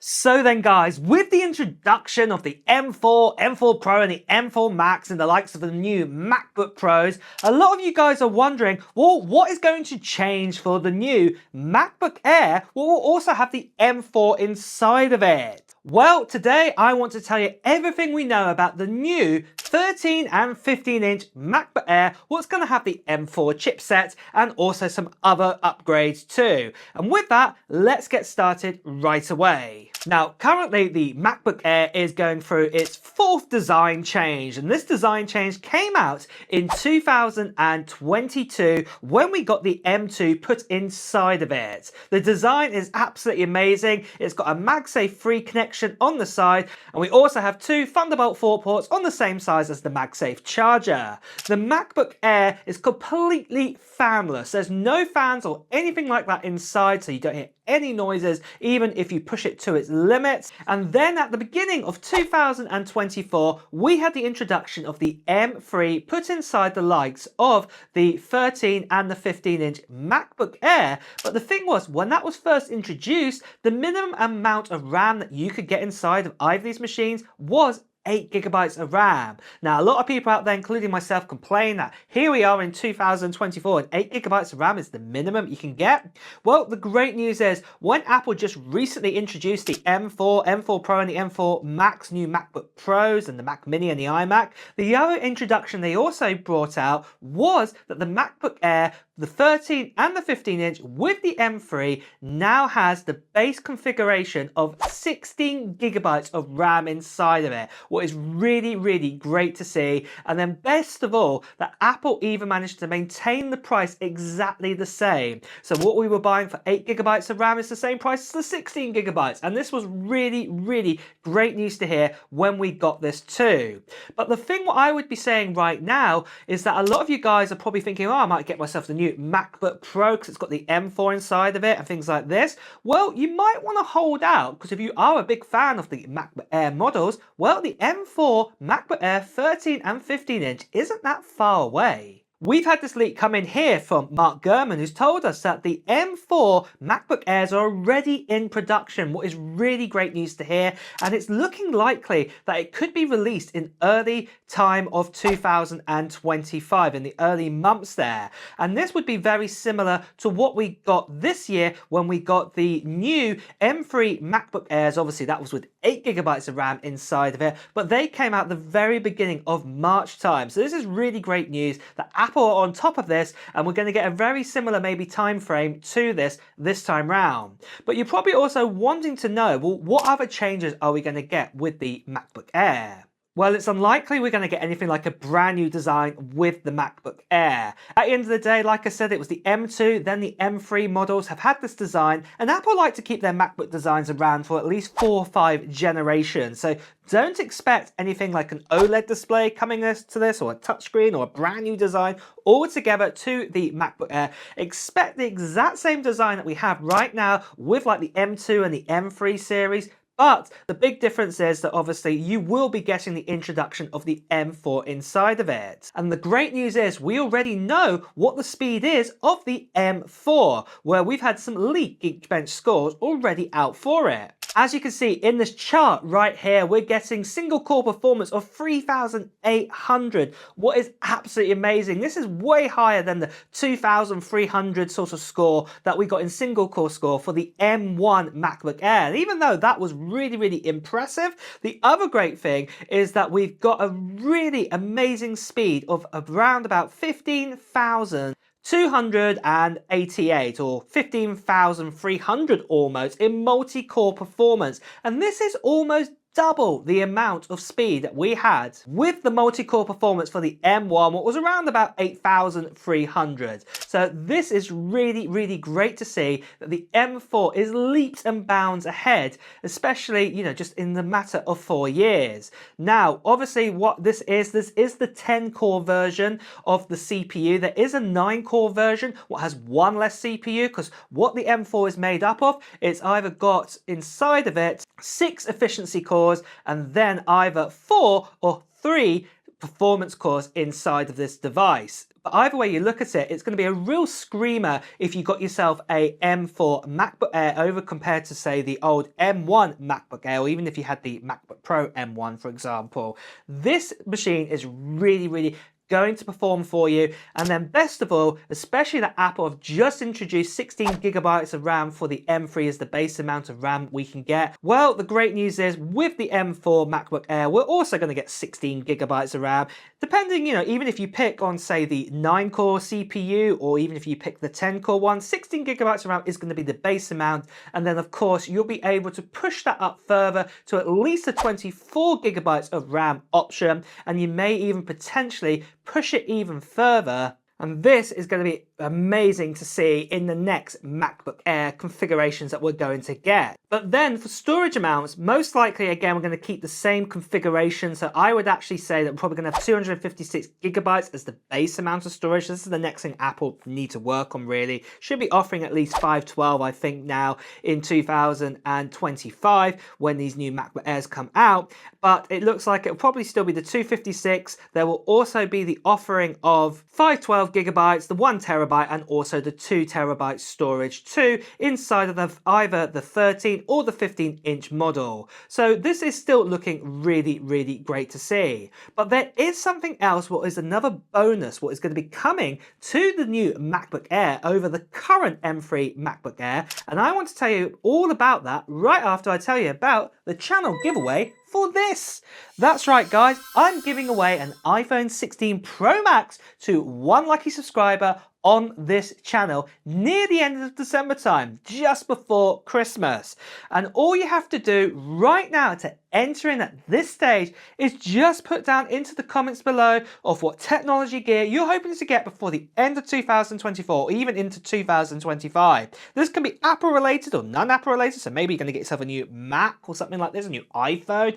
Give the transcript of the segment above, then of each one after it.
So then guys, with the introduction of the M4, M4 Pro and the M4 Max and the likes of the new MacBook Pros, a lot of you guys are wondering, well, what is going to change for the new MacBook Air? Well, we'll also have the M4 inside of it. Well, today I want to tell you everything we know about the new 13 and 15-inch MacBook Air, what's going to have the M4 chipset and also some other upgrades too. And with that, let's get started right away. Now, currently the MacBook Air is going through its fourth design change, and this design change came out in 2022 when we got the M2 put inside of it. The design is absolutely amazing. It's got a MagSafe 3 connection on the side, and we also have two Thunderbolt 4 ports on the same size as the MagSafe charger. The MacBook Air is completely fanless. There's no fans or anything like that inside, so you don't hear any noises even if you push it to its limits. And then at the beginning of 2024, we had the introduction of the M3 put inside the likes of the 13 and the 15-inch MacBook Air. But the thing was, when that was first introduced, the minimum amount of RAM that you could get inside of either of these machines was 8 gigabytes of RAM. Now, a lot of people out there, including myself, complain that here we are in 2024 and 8 gigabytes of RAM is the minimum you can get. Well, the great news is when Apple just recently introduced the M4, M4 Pro and the M4 Max new MacBook Pros and the Mac Mini and the iMac, the other introduction they also brought out was that the MacBook Air, the 13 and the 15-inch with the M3 now has the base configuration of 16 gigabytes of RAM inside of it. What is really, really great to see. And then best of all, that Apple even managed to maintain the price exactly the same. So what we were buying for 8 gigabytes of RAM is the same price as the 16 gigabytes. And this was really, really great news to hear when we got this too. But the thing what I would be saying right now is that a lot of you guys are probably thinking, oh, I might get myself the new MacBook Pro because it's got the M4 inside of it and things like this. Well, you might want to hold out, because if you are a big fan of the MacBook Air models, well, the M4 MacBook Air 13 and 15-inch isn't that far away. We've had this leak come in here from Mark Gurman, who's told us that the M4 MacBook Airs are already in production, what is really great news to hear, and it's looking likely that it could be released in early time of 2025, in the early months there. And this would be very similar to what we got this year when we got the new M3 MacBook Airs. Obviously that was with 8 gigabytes of RAM inside of it, but they came out the very beginning of March time. So this is really great news that Apple are on top of this, and we're going to get a very similar maybe time frame to this time round. But you're probably also wanting to know, well, what other changes are we going to get with the MacBook Air? Well, it's unlikely we're going to get anything like a brand new design with the MacBook Air. At the end of the day, like I said, it was the M2, then the M3 models have had this design, and Apple like to keep their MacBook designs around for at least 4 or 5 generations. So don't expect anything like an OLED display coming to this, or a touchscreen, or a brand new design altogether to the MacBook Air. Expect the exact same design that we have right now with like the M2 and the M3 series. But the big difference is that obviously you will be getting the introduction of the M4 inside of it. And the great news is we already know what the speed is of the M4, where we've had some leaked Geekbench scores already out for it. As you can see in this chart right here, we're getting single core performance of 3,800. What is absolutely amazing. This is way higher than the 2,300 sort of score that we got in single core score for the M1 MacBook Air. And even though that was really, really impressive, the other great thing is that we've got a really amazing speed of around about 15,288 or 15,300 almost in multi-core performance, and this is almost double the amount of speed that we had with the multi-core performance for the M1, what was around about 8,300. So this is really, really great to see that the M4 is leaps and bounds ahead, especially, you know, just in the matter of 4 years. Now, obviously what this is the 10-core version of the CPU. There is a 9-core version, what has one less CPU, because what the M4 is made up of, it's either got inside of it 6 efficiency cores and then either 4 or 3 performance cores inside of this device. But either way you look at it, it's going to be a real screamer if you got yourself a M4 MacBook Air over compared to, say, the old M1 MacBook Air, or even if you had the MacBook Pro M1, for example. This machine is really going to perform for you. And then best of all, especially that Apple have just introduced 16 gigabytes of RAM for the M3 as the base amount of RAM we can get. Well, the great news is with the M4 MacBook Air, we're also going to get 16 gigabytes of RAM, depending, even if you pick on, say, the 9-core CPU, or even if you pick the 10-core one, 16 gigabytes of RAM is going to be the base amount. And then, of course, you'll be able to push that up further to at least a 24 gigabytes of RAM option, and you may even potentially push it even further. And this is going to be amazing to see in the next MacBook Air configurations that we're going to get. But then for storage amounts, most likely, again, we're going to keep the same configuration. So I would actually say that we're probably going to have 256 gigabytes as the base amount of storage. This is the next thing Apple need to work on, really. Should be offering at least 512, I think, now in 2025 when these new MacBook Airs come out. But it looks like it'll probably still be the 256. There will also be the offering of 512 gigabytes, the 1 terabyte, and also the 2 terabyte storage too inside of either the 13 or the 15-inch model. So this is still looking really great to see. But there is something else, what is another bonus, what is going to be coming to the new MacBook Air over the current M3 MacBook Air, and I want to tell you all about that right after I tell you about the channel giveaway for this. That's right, guys, I'm giving away an iPhone 16 Pro Max to one lucky subscriber on this channel near the end of December time, just before Christmas. And all you have to do right now to enter in at this stage is just put down into the comments below of what technology gear you're hoping to get before the end of 2024 or even into 2025. This can be Apple related or non-Apple related, so maybe you're going to get yourself a new Mac or something like this, a new iPhone,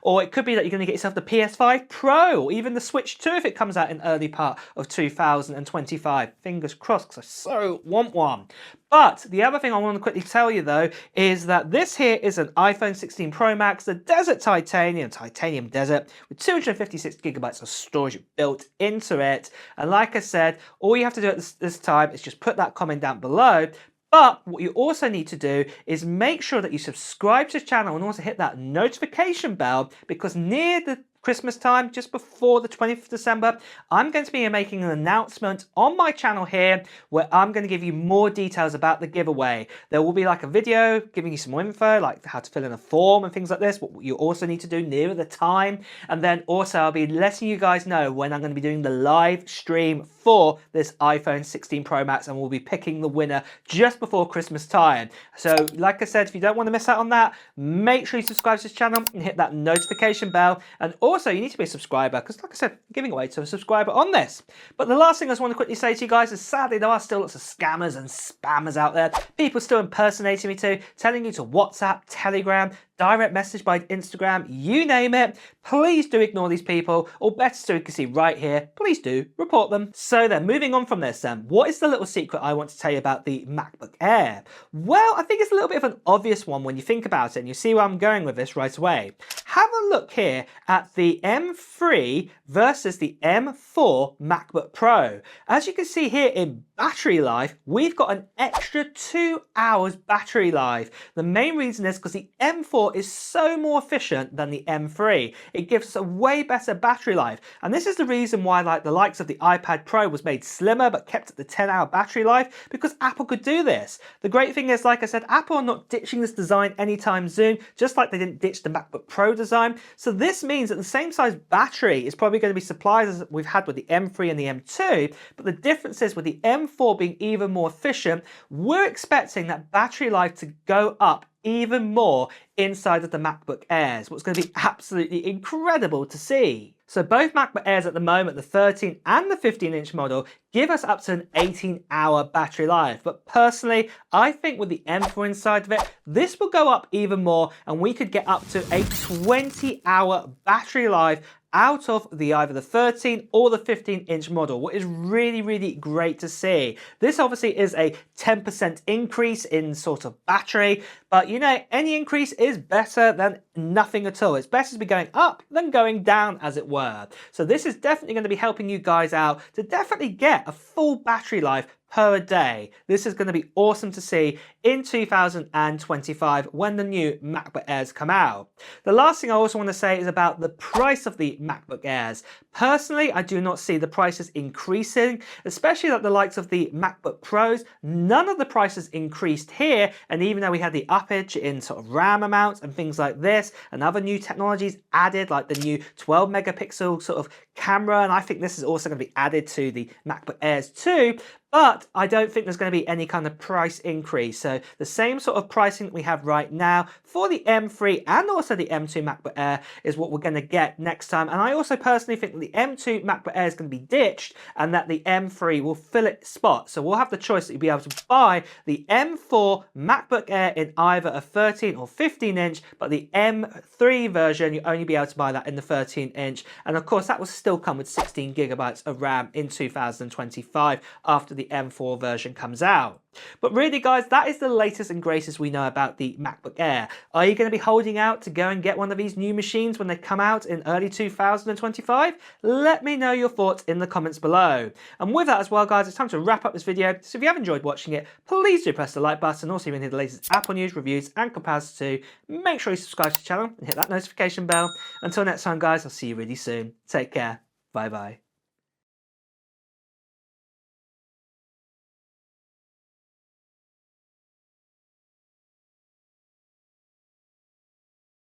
or it could be that you're going to get yourself the PS5 Pro or even the Switch 2 if it comes out in early part of 2025. Fingers crossed, because I so want one. But the other thing I want to quickly tell you though is that this here is an iPhone 16 Pro Max, the Desert Titanium Desert, with 256 gigabytes of storage built into it. And like I said, all you have to do at this time is just put that comment down below. But what you also need to do is make sure that you subscribe to the channel and also hit that notification bell, because near the Christmas time, just before the 20th of December, I'm going to be making an announcement on my channel here where I'm going to give you more details about the giveaway. There will be like a video giving you some more info, like how to fill in a form and things like this, what you also need to do near the time. And then also I'll be letting you guys know when I'm going to be doing the live stream for this iPhone 16 Pro Max, and we'll be picking the winner just before Christmas time. So like I said, if you don't want to miss out on that, make sure you subscribe to this channel and hit that notification bell. And also, you need to be a subscriber, because like I said, I'm giving away to a subscriber on this. But the last thing I just want to quickly say to you guys is sadly there are still lots of scammers and spammers out there. People still impersonating me too, telling you to WhatsApp, Telegram, direct message by Instagram, you name it. Please do ignore these people, or better still, you can see right here, please do report them. So then, moving on from this then, what is the little secret I want to tell you about the MacBook Air? Well, I think it's a little bit of an obvious one when you think about it, and you see where I'm going with this right away. Have a look here at the M3 versus the M4 MacBook Pro. As you can see here in battery life, we've got an extra 2 hours battery life. The main reason is because the M4 is so more efficient than the M3. It gives us a way better battery life. And this is the reason why the likes of the iPad Pro was made slimmer but kept at the 10-hour battery life, because Apple could do this. The great thing is, like I said, Apple are not ditching this design anytime soon, just like they didn't ditch the MacBook Pro design. So this means that the same size battery is probably going to be supplied as we've had with the M3 and the M2, but the difference is with the M4 being even more efficient, we're expecting that battery life to go up even more inside of the MacBook Airs, what's going to be absolutely incredible to see. So both MacBook Airs at the moment, the 13 and the 15-inch model, give us up to an 18-hour battery life. But personally, I think with the M4 inside of it, this will go up even more, and we could get up to a 20-hour battery life out of either the 13 or the 15-inch model, what is really, really great to see. This obviously is a 10% increase in sort of battery, but you know, any increase is better than nothing at all. It's better to be going up than going down, as it were. So this is definitely going to be helping you guys out to definitely get a full battery life per day. This is going to be awesome to see in 2025 when the new MacBook Airs come out. The last thing I also want to say is about the price of the MacBook Airs. Personally, I do not see the prices increasing, especially at the likes of the MacBook Pros. None of the prices increased here, and even though we had the uppage in sort of RAM amounts and things like this, and other new technologies added, like the new 12 megapixel sort of camera, and I think this is also going to be added to the MacBook Airs too, but I don't think there's going to be any kind of price increase. So the same sort of pricing that we have right now for the M3 and also the M2 MacBook Air is what we're going to get next time. And I also personally think that the M2 MacBook Air is going to be ditched and that the M3 will fill its spot. So we'll have the choice that you'll be able to buy the M4 MacBook Air in either a 13 or 15 inch, but the M3 version, you'll only be able to buy that in the 13 inch. And of course, that will still come with 16 gigabytes of RAM in 2025 after the M4 version comes out. But really guys, that is the latest and greatest we know about the MacBook Air. Are you going to be holding out to go and get one of these new machines when they come out in early 2025? Let me know your thoughts in the comments below. And with that as well guys, it's time to wrap up this video. So if you have enjoyed watching it, please do press the like button. Also, if you need the latest Apple news, reviews and comparisons too, make sure you subscribe to the channel and hit that notification bell. Until next time guys, I'll see you really soon. Take care. Bye bye.